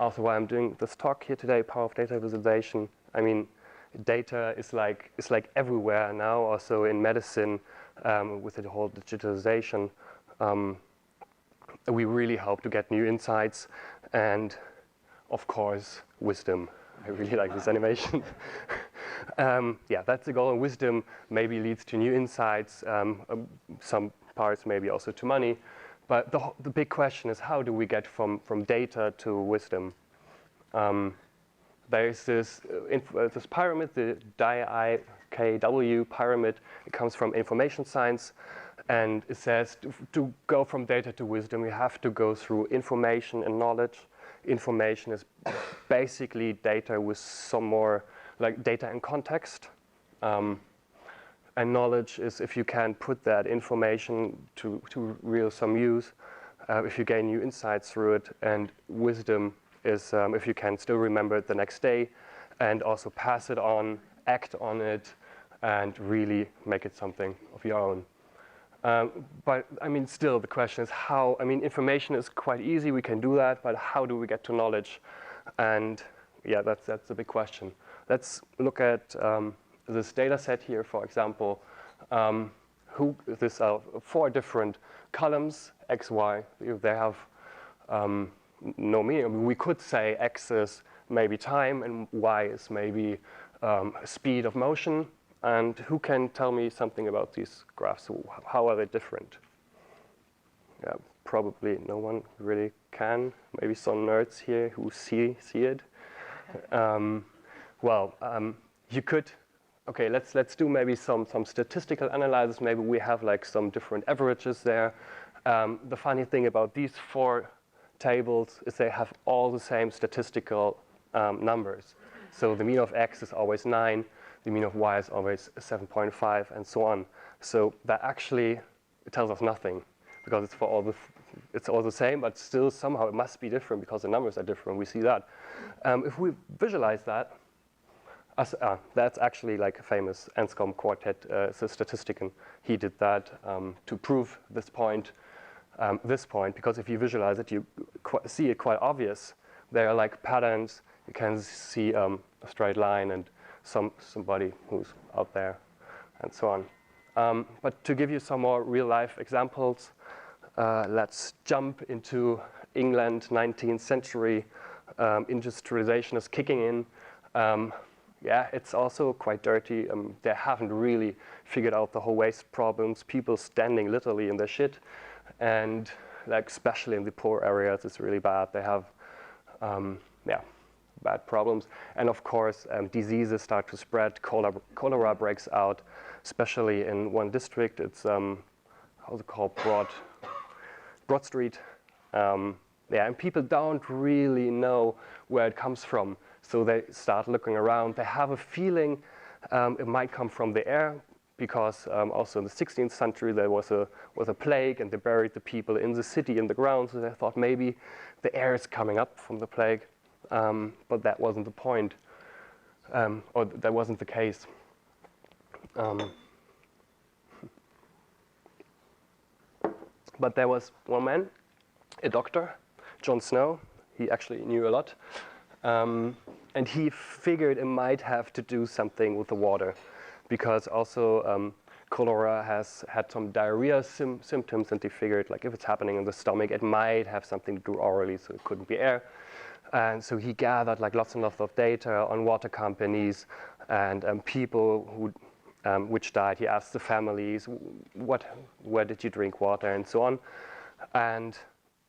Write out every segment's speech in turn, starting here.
also why I'm doing this talk here today, Power of Data Visualization. I mean, data is like everywhere now, also in medicine, with the whole digitalization. We really hope to get new insights and, of course, wisdom. I really like this animation. Yeah, that's the goal, and wisdom maybe leads to new insights, some parts maybe also to money. But the big question is, how do we get from data to wisdom? There is this pyramid, the DIKW pyramid. It comes from information science, and it says to go from data to wisdom, you have to go through information and knowledge. Information is basically data with some more, like data and context. And knowledge is if you can put that information to real some use, if you gain new insights through it. And wisdom is if you can still remember it the next day and also pass it on, act on it, and really make it something of your own. But I mean, still the question is how. I mean, information is quite easy, we can do that, but how do we get to knowledge? And yeah, that's a big question. Let's look at this data set here, for example. These are 4 different columns, X, Y. They have no meaning. I mean, we could say X is maybe time and Y is maybe speed of motion. And who can tell me something about these graphs? How are they different? Yeah, probably no one really can. Maybe some nerds here who see it. You could. Okay, let's do maybe some statistical analysis. Maybe we have like some different averages there. The funny thing about these 4 tables is they have all the same statistical numbers. So the mean of X is always 9. The mean of Y is always 7.5, and so on. So that actually tells us nothing, because it's all the same, but still somehow it must be different because the numbers are different. We see that. If we visualize that, that's actually like a famous Anscombe quartet, it's a statistician. He did that to prove this point, because if you visualize it, you see it quite obvious. There are like patterns. You can see a straight line and somebody who's out there, and so on. But to give you some more real-life examples, let's jump into England, 19th century. Industrialization is kicking in. Yeah, it's also quite dirty. They haven't really figured out the whole waste problems. People standing literally in their shit, and like especially in the poor areas, it's really bad. They have, bad problems. And of course, diseases start to spread. Cholera breaks out, especially in one district. It's how's it called? Broad Street. And people don't really know where it comes from. So they start looking around. They have a feeling it might come from the air, because also in the 16th century there was a plague, and they buried the people in the city in the ground. So they thought maybe the air is coming up from the plague. But that wasn't the point, or that wasn't the case. But there was one man, a doctor, John Snow. He actually knew a lot. And he figured it might have to do something with the water, because also cholera has had some diarrhea symptoms, and he figured like if it's happening in the stomach, it might have something to do orally, so it couldn't be air. And so he gathered like lots and lots of data on water companies and people who which died. He asked the families, where did you drink water, and so on. And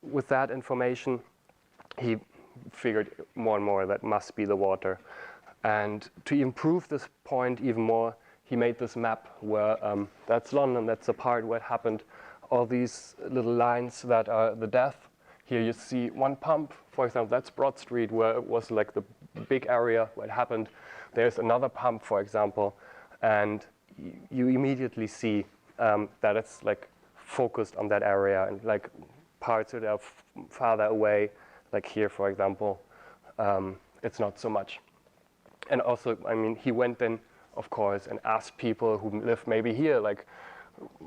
with that information, he figured more and more that must be the water. And to improve this point even more, he made this map where that's London, that's the part where it happened. All these little lines that are the death. Here you see one pump, for example, that's Broad Street, where it was like the big area where it happened. There's another pump, for example, and you immediately see that it's like focused on that area, and like parts that are farther away, like here, for example, it's not so much. And also, I mean, he went then, of course, and asked people who live maybe here, like,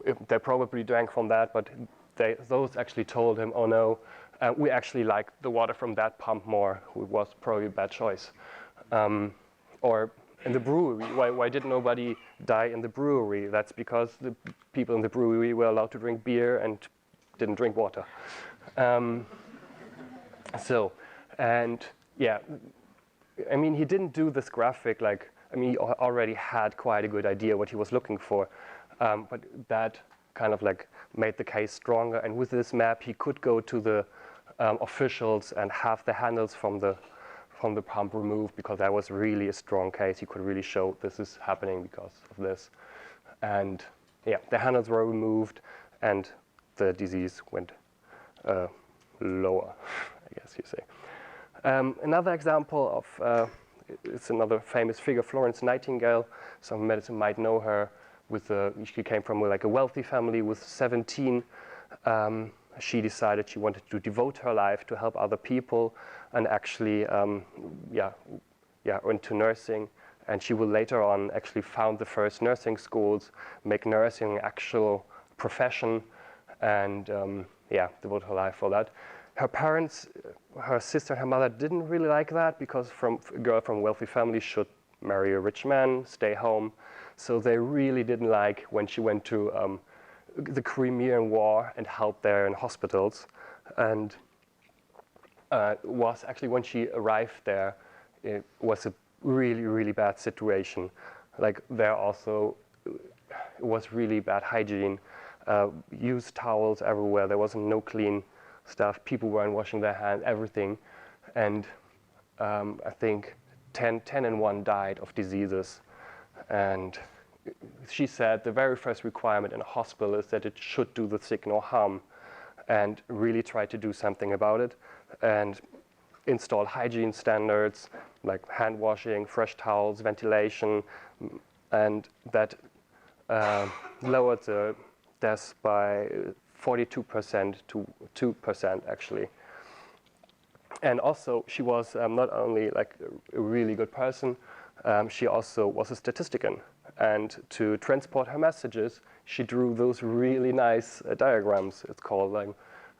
if they probably drank from that, but those actually told him, oh no, We actually liked the water from that pump more, which was probably a bad choice. Or in the brewery, why did nobody die in the brewery? That's because the people in the brewery were allowed to drink beer and didn't drink water. Yeah, I mean, he didn't do this graphic like, I mean, he already had quite a good idea what he was looking for, but that kind of like made the case stronger. And with this map, he could go to the officials and have the handles from the pump removed, because that was really a strong case. He could really show this is happening because of this. And yeah, the handles were removed and the disease went lower, I guess you say. Another example of, it's another famous figure, Florence Nightingale. Some medicine might know her. She came from like a wealthy family. With 17, she decided she wanted to devote her life to help other people, and actually, went to nursing. And she will later on actually found the first nursing schools, make nursing an actual profession, and devote her life for that. Her parents, her sister and her mother didn't really like that, because a girl from a wealthy family should marry a rich man, stay home. So they really didn't like when she went to the Crimean War and helped there in hospitals. And was actually, when she arrived there, it was a really, really bad situation. Like there also, it was really bad hygiene. Used towels everywhere. There wasn't no clean stuff. People weren't washing their hands, everything. And I think 10 and 1 died of diseases. And she said the very first requirement in a hospital is that it should do the sick no harm, and really try to do something about it, and install hygiene standards like hand washing, fresh towels, ventilation, and that lowered the deaths by 42% to 2% actually. And also, she was not only like a really good person, she also was a statistician. And to transport her messages, she drew those really nice diagrams. It's called like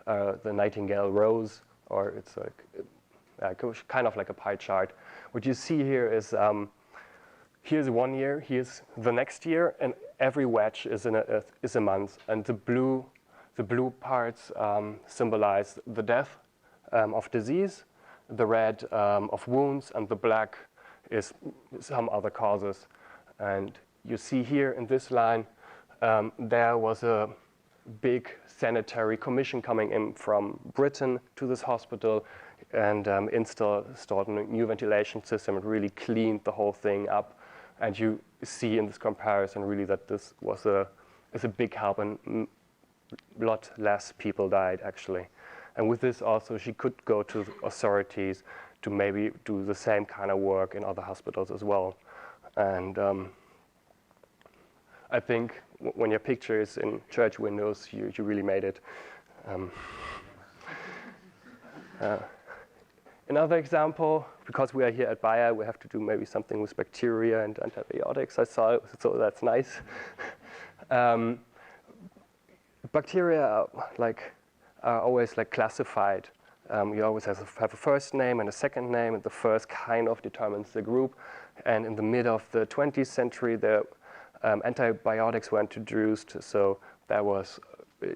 the Nightingale Rose, or it's like kind of like a pie chart. What you see here is here's 1 year, here's the next year, and every wedge is a month. And the blue parts symbolize the death of disease, the red of wounds, and the black is some other causes. And you see here in this line, there was a big sanitary commission coming in from Britain to this hospital, and installed a new ventilation system and really cleaned the whole thing up. And you see in this comparison really that this is a big help, and a lot less people died actually. And with this also, she could go to the authorities to maybe do the same kind of work in other hospitals as well. And I think when your picture is in church windows, you really made it. Another example, because we are here at Bayer, we have to do maybe something with bacteria and antibiotics. I saw it, so that's nice. Bacteria are always classified. You always have a first name and a second name, and the first kind of determines the group. And in the mid of the 20th century, the antibiotics were introduced, so there was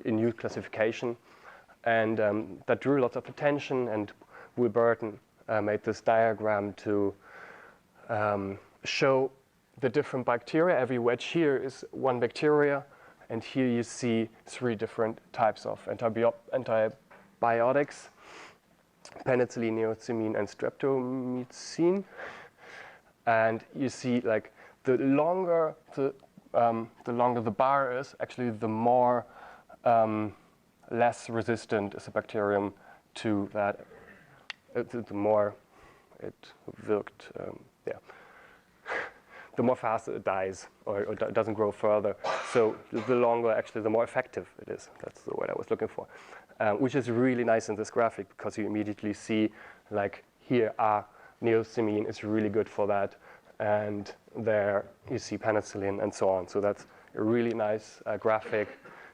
a new classification. And that drew lots of attention, and Will Burton made this diagram to show the different bacteria. Every wedge here is one bacteria, and here you see 3 different types of antibiotics: penicillin, neosimine, and streptomycin. And you see, the longer the bar is, actually, the more less resistant is a bacterium to that. The more it worked, the more fast it dies or doesn't grow further. So the longer, actually, the more effective it is. That's the word I was looking for, which is really nice in this graphic, because you immediately see, here, neosimine is really good for that, and there you see penicillin and so on. So that's a really nice graphic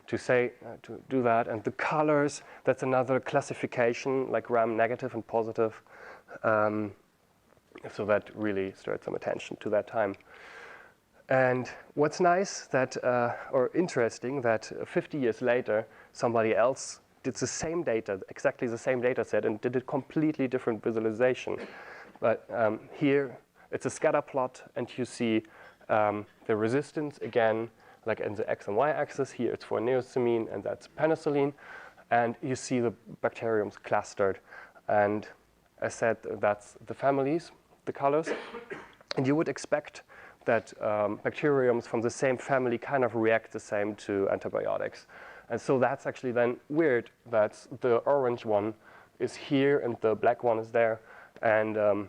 to say, to do that. And the colors, that's another classification, like Gram negative and positive. So that really stirred some attention to that time. And what's nice that, or interesting, that 50 years later, somebody else did the same data, exactly the same data set, and did a completely different visualization. But here, it's a scatter plot, and you see the resistance again, like in the X and Y axis. Here it's for neosimine, and that's penicillin. And you see the bacteriums clustered. And I said that's the families, the colors. And you would expect that bacteriums from the same family kind of react the same to antibiotics. And so that's actually then weird that the orange one is here and the black one is there. And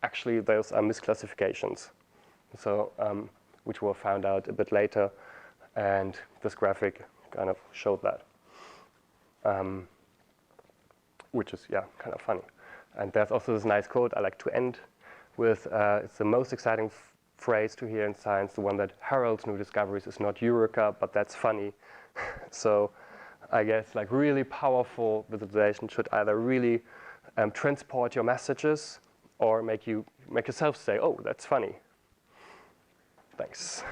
actually those are misclassifications, so which were found out a bit later. And this graphic kind of showed that, which is, yeah, kind of funny. And there's also this nice quote I like to end with. It's the most exciting phrase to hear in science, the one that heralds new discoveries is not eureka, but that's funny. So I guess like really powerful visualization should either really transport your messages or make yourself say, oh, that's funny. Thanks.